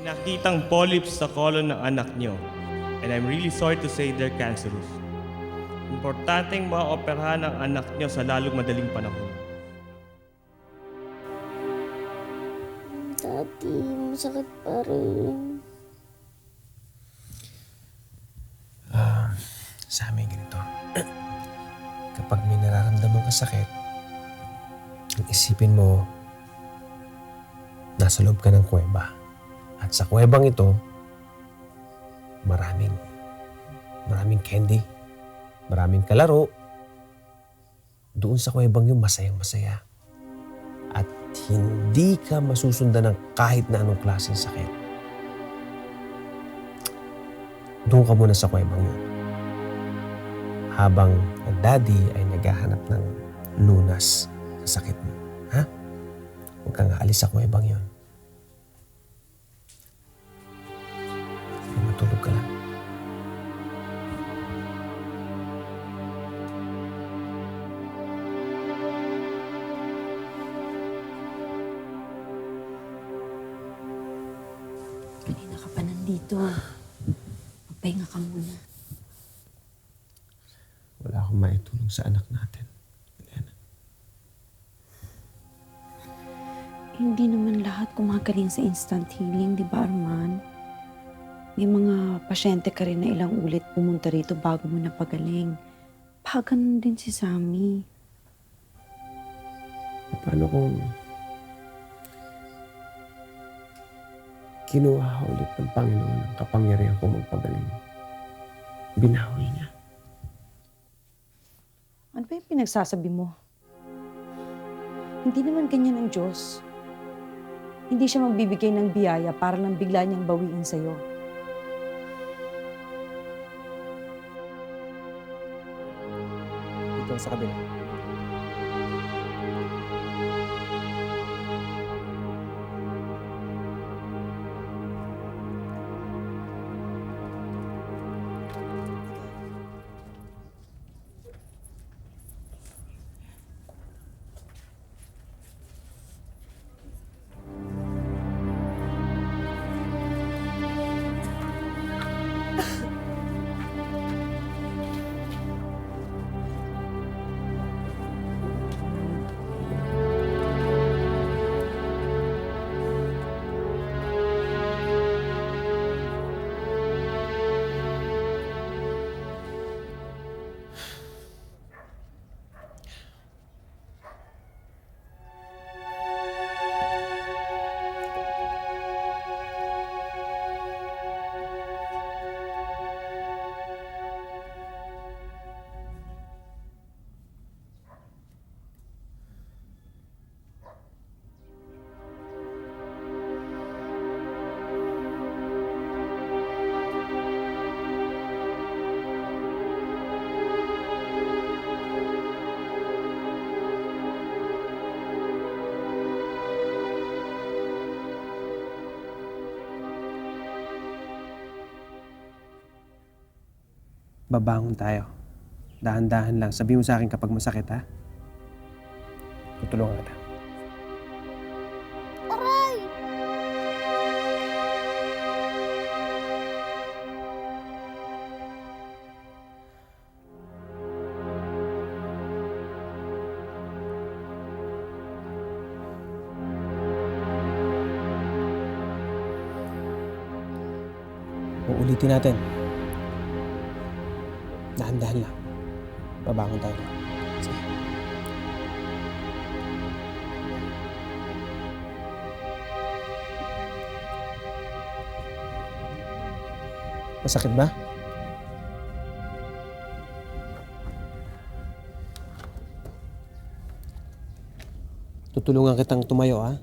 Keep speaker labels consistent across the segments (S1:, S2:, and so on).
S1: Nakitang polyps sa colon ng anak nyo. And I'm really sorry to say they're cancerous. Importanteng maoperahan ang anak nyo sa lalong madaling panahon.
S2: Daddy, masakit pa rin.
S3: Sa amin ganito. Kapag may nararamdaman ka sakit, ang isipin mo, nasa loob ka ng kuweba. At sa kuwebang ito, maraming candy, maraming kalaro. Doon sa kuwebang yun, masayang-masaya. At hindi ka masusundan ng kahit na anong klaseng sakit. Doon ka muna sa kuwebang yun. Habang ang daddy ay naghahanap ng lunas sa sakit mo. Ha? Huwag kang aalis sa kuwebang yun. Matulog ka lang.
S4: Kanina ka pa nandito. Magpahinga ka muna.
S3: Wala akong maitulong sa anak natin. Elena.
S4: Hindi naman lahat kumagaling sa instant healing, di ba, Arman? May mga pasyente ka rin na ilang ulit pumunta rito bago mo napagaling. Ganun din si Sammy.
S3: Paano kung kinuha ulit ng Panginoon ang kapangyarihan ko magpagaling? Binawi niya.
S4: Ano ba yung pinagsasabi mo? Hindi naman ganyan ang Diyos. Hindi siya magbibigay ng biyaya para lang bigla niyang bawiin sa'yo.
S3: Dito sa kabila. Babangon tayo. Dahan-dahan lang. Sabi mo sa akin kapag masakit, ha? Tutulungan kita.
S2: Aray!
S3: Uulitin natin. Dahan-dahan lang. Babangon tayo. Sige. Masakit ba? Tutulungan kitang tumayo, ha?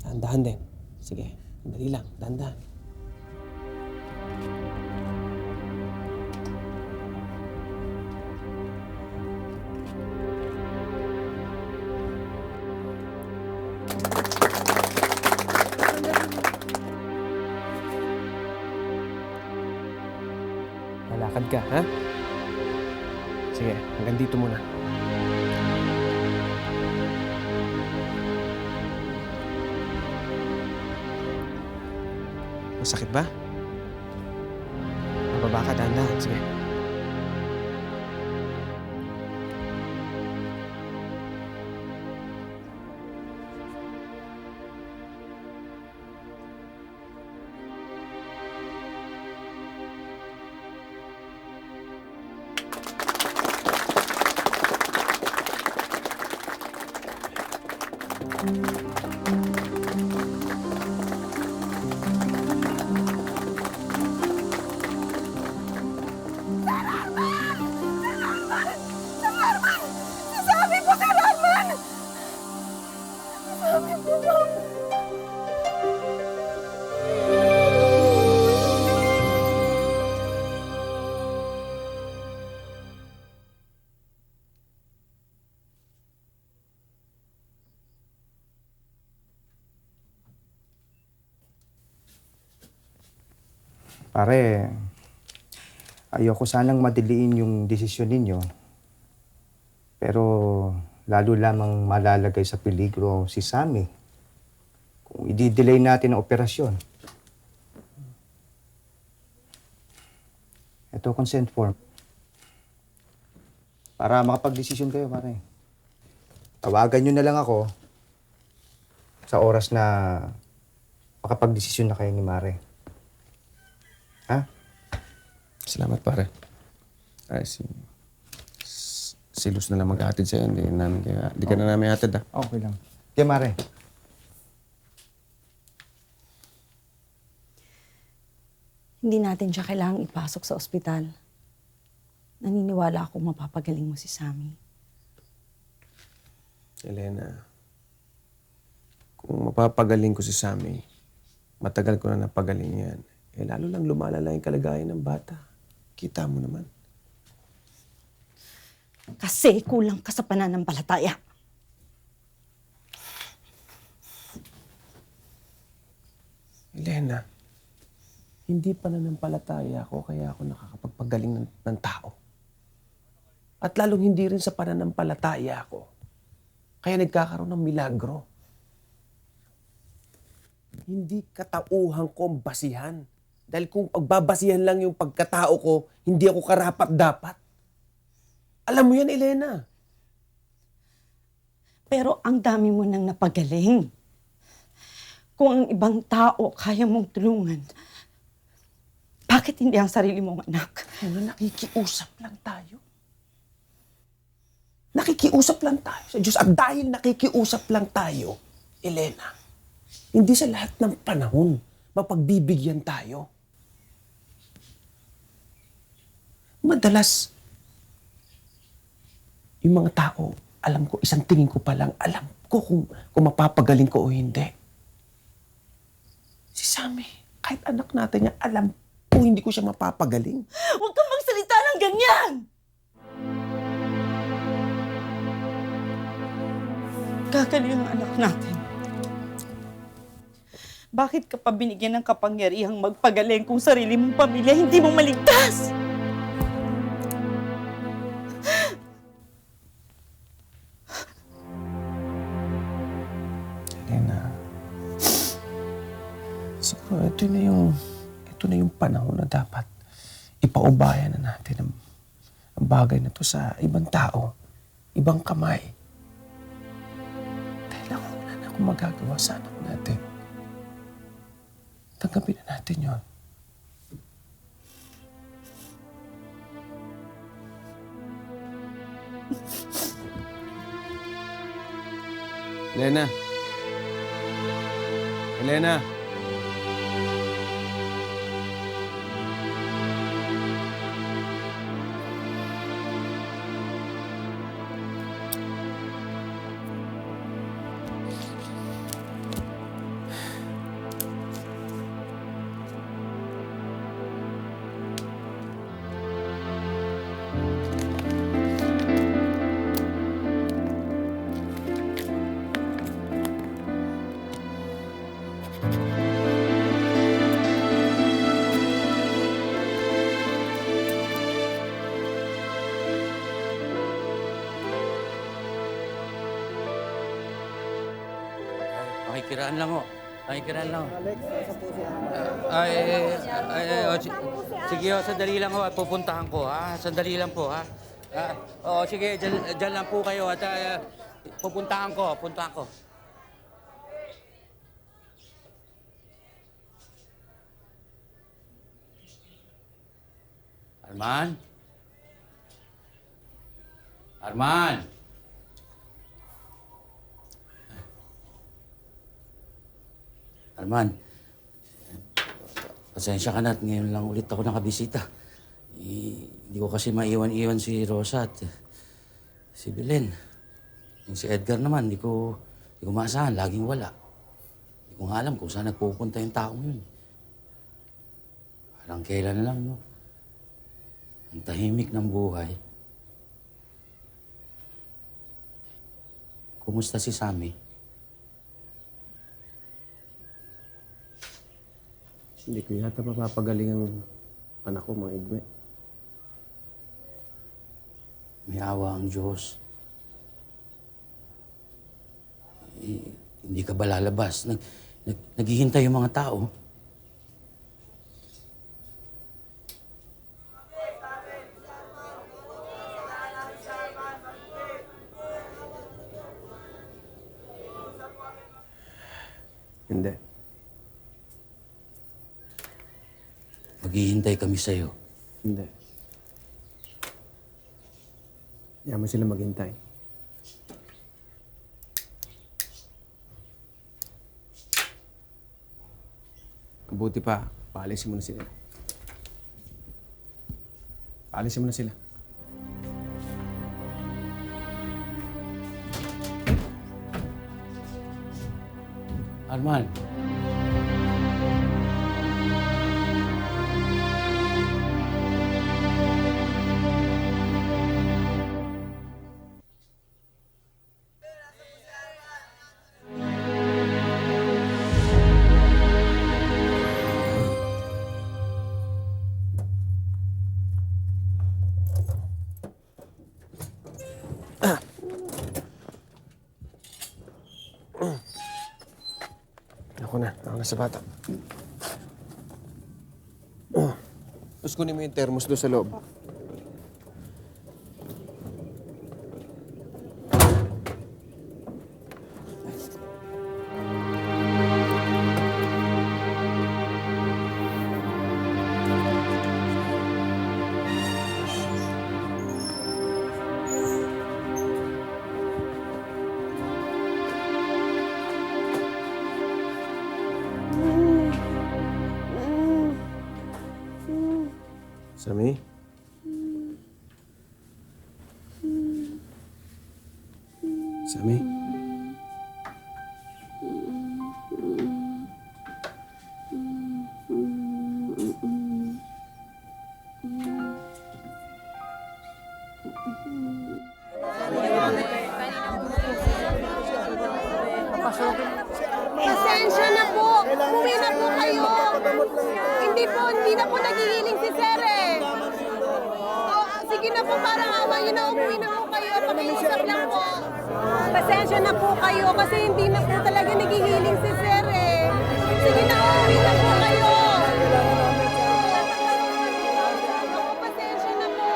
S3: Dahan-dahan din. Sige, dali lang. Dahan-dahan. Lalakad ka, ha? Sige, hanggang dito muna. Masakit ba? Mababa ka, dahan-dahan. Sige.
S5: Pare, ayoko sanang madiliin yung desisyon ninyo. Pero lalo lamang malalagay sa peligro si Sammy kung i-delay natin ang operasyon. Ito, consent form. Para makapag-desisyon kayo, pare. Tawagan nyo na lang ako sa oras na makapag-desisyon na kayo ni Mare. Ha?
S3: Salamat, pare. Ay, si Luz na lang mag-aatid sa'yo. Hindi ka na namin atid, ah.
S5: Okay lang. Kaya Mare.
S4: Hindi natin siya kailangang ipasok sa ospital. Naniniwala ako mapapagaling mo si Sammy.
S3: Elena, kung mapapagaling ko si Sammy, matagal ko na napagaling yan. Eh, lalo lang lumalala yung kalagayan ng bata. Kita mo naman.
S4: Kasi kulang ka sa pananampalataya.
S3: Elena, hindi pananampalataya ako kaya ako nakakapagpagaling ng tao. At lalong hindi rin sa pananampalataya ako. Kaya nagkakaroon ng milagro. Hindi katauhan ko ang basihan. Dahil kung pagbabasihan lang yung pagkatao ko, hindi ako karapat-dapat. Alam mo yan, Elena.
S4: Pero ang dami mo nang napagaling. Kung ang ibang tao kaya mong tulungan, bakit hindi ang sarili mong anak?
S3: Ano, nakikiusap lang tayo. Nakikiusap lang tayo sa Diyos. At dahil nakikiusap lang tayo, Elena, hindi sa lahat ng panahon mapagbibigyan tayo. Madalas, yung mga tao, alam ko, isang tingin ko pa lang, alam ko kung mapapagaling ko o hindi. Si Sammy, kahit anak natin niya, alam ko hindi ko siya mapapagaling.
S4: Huwag kang magsalita ng ganyan! Gagaling ang anak natin. Bakit ka pa binigyan ng kapangyarihang magpagaling kung sarili mong pamilya hindi mo maligtas?
S3: Elena, siguro ito na yung panahon na dapat ipaubayan na natin ang bagay na to sa ibang tao, ibang kamay. Dahil ako wala na akong magagawa sa anak natin. Tanggapin na natin yon. Elena! Elena!
S6: Makikiraan lang ho. Makikiraan lang ho. Sige, sandali lang ho at pupuntahan ko, ha? Sandali lang po, ha? Sige, dyan lang po kayo at pupuntahan ko. Arman? Arman! Arman, pasensya ka na at ngayon lang ulit ako nakabisita. Hindi ko kasi maiwan-iwan si Rosa at si Belen. Yung si Edgar naman, hindi ko maasahan, laging wala. Hindi ko nga alam kung saan nagpupunta yung taong yun. Parang kailan lang, no? Ang tahimik ng buhay. Kumusta si Sammy?
S3: Hindi ko yata mapapagaling ang anak ko, mga Igwe.
S6: May awa ang Diyos. Hindi ka ba lalabas? Naghihintay yung mga tao.
S3: Hindi.
S6: Maghihintay kami sa'yo.
S3: Hindi. Yaman sila maghintay. Mabuti pa, paalisin mo na sila. Paalisin mo na sila.
S6: Arman.
S3: Ako na sa bata. Tapos kunin mo yung thermos doon sa loob. Sammy? Sammy?
S7: Pasensya na po. Umuwi na po kayo. Hindi na po naghihiling si Sir eh. Sige na po, parang awa niyo na umuwi na po kayo. Pakiusap lang po. Pasensya na po kayo kasi hindi na po talaga naghihiling si Sir eh. Sige na, umuwi na po kayo. Naku, pasensya na po.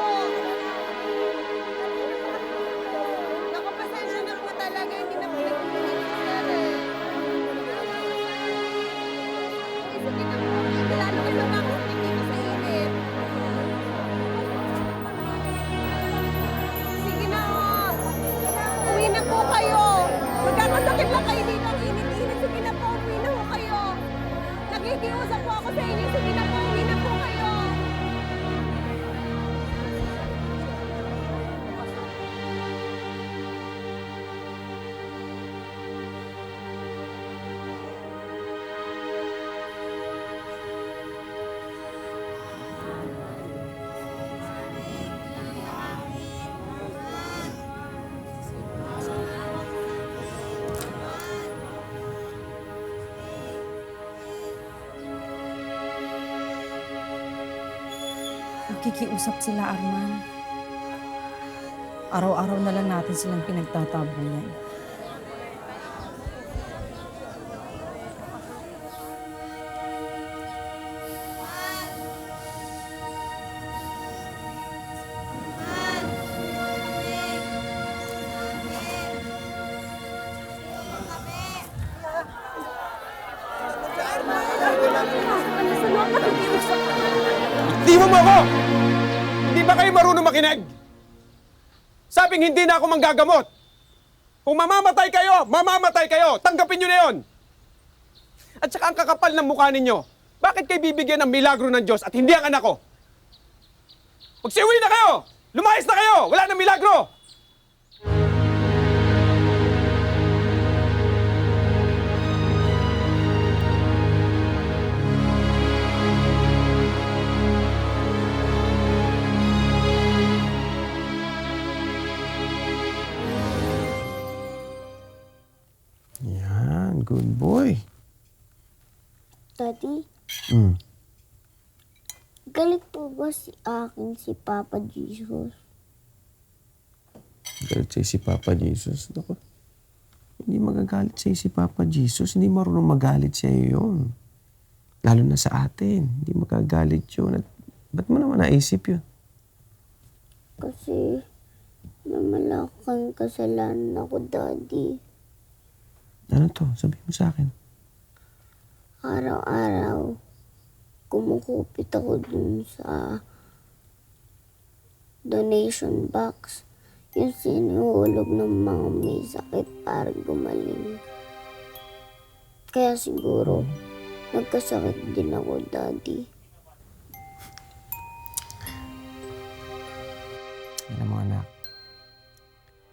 S7: Naku, pasensya na po talaga. Hindi na po naghihiling si Sir eh. Sige na po. Lalo ka sa bakit hindi ko sa init. Sige na, uwi na po kayo. Magkakasakit lang kayo dito ang init-init. Sige na po, uwi na po kayo. Nakikiusap po ako sa inyo. Sige na po, uwi na po kayo.
S4: Nakikiusap sila, Arman. Araw-araw na lang natin silang pinagtatabunan.
S8: Bitiwan mo ako! Hindi ba kayo marunong makinig? Sabing hindi na ako manggagamot. Kung mamamatay kayo, tanggapin nyo na yon. At saka ang kakapal ng mukha ninyo, bakit kayo bibigyan ng milagro ng Diyos at hindi ang anak ko? Magsiuwi na kayo! Lumayas na kayo! Wala nang milagro!
S3: Yan, good boy.
S2: Daddy,
S3: Mm.
S2: galit po ba si Papa Jesus?
S3: Galit sa'yo si Papa Jesus. Naku, hindi magagalit sa'yo si Papa Jesus. Hindi marunong magalit sa'yo yun. Lalo na sa atin. Hindi magagalit yun. At ba't mo naman naisip yun?
S2: Kasi may malaking kasalanan ako, Daddy.
S3: Ano to? Sabihin mo sa akin.
S2: Araw-araw, kumukupit ako dun sa donation box. Yung sinuhulog ng mga may sakit para gumaling. Kaya siguro, nagkasakit din ako, Daddy.
S3: Alam mo anak,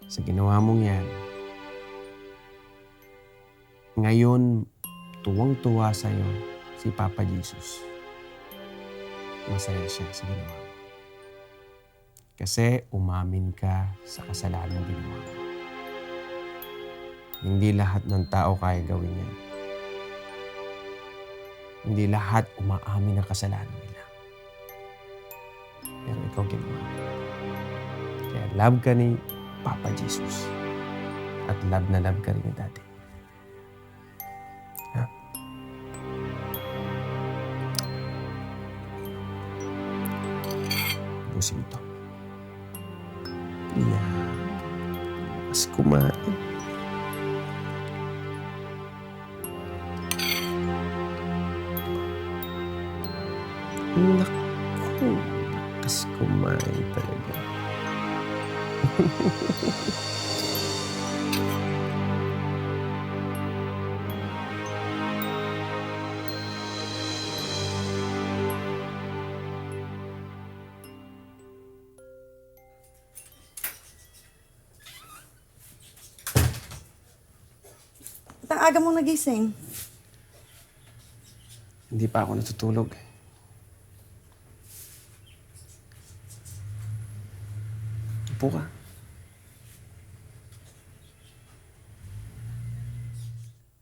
S3: sa ginawa mong yan, ngayon, tuwang-tuwa sa'yo si Papa Jesus. Masaya siya sa ginawa mo. Kasi umamin ka sa kasalanan ng ginawa mo. Hindi lahat ng tao kaya gawin yan. Hindi lahat umaamin ng kasalanan nila. Pero ikaw ginawa mo. Kaya love ka ni Papa Jesus. At love na love ka rin ni Daddy. Ha? Busin ito. Yan. Mas kumain. Naku. Mas kumain talaga.
S9: Ang aga mong nagising.
S3: Hindi pa ako natutulog. Upo ka.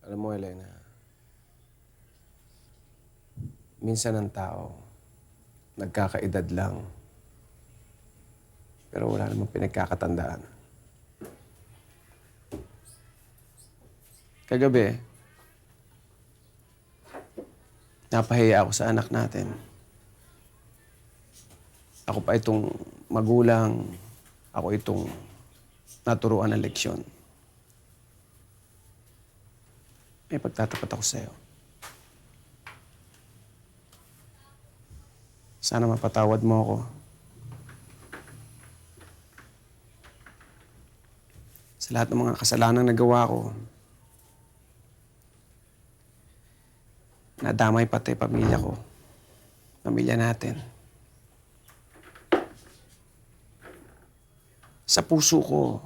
S3: Alam mo, Elena, minsan ang tao, nagkakaedad lang. Pero wala namang pinagkakatandaan. Kagabi, napahiya ako sa anak natin. Ako pa itong magulang, ako itong naturuan ng leksyon. May pagtatapat ako sa'yo. Sana mapatawad mo ako. Sa lahat ng mga kasalanang nagawa ko, nadamay pati pamilya ko. Pamilya natin. Sa puso ko,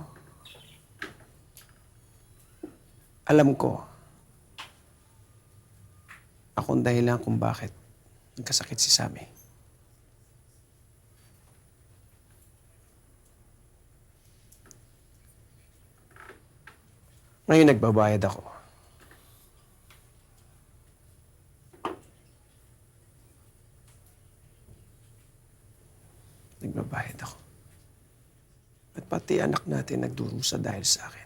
S3: alam ko, akong dahilan kung bakit nagkasakit si Sammy. Ngayon nagbabayad ako. Nagbabayad ako. At pati anak natin nagdurusa dahil sa akin.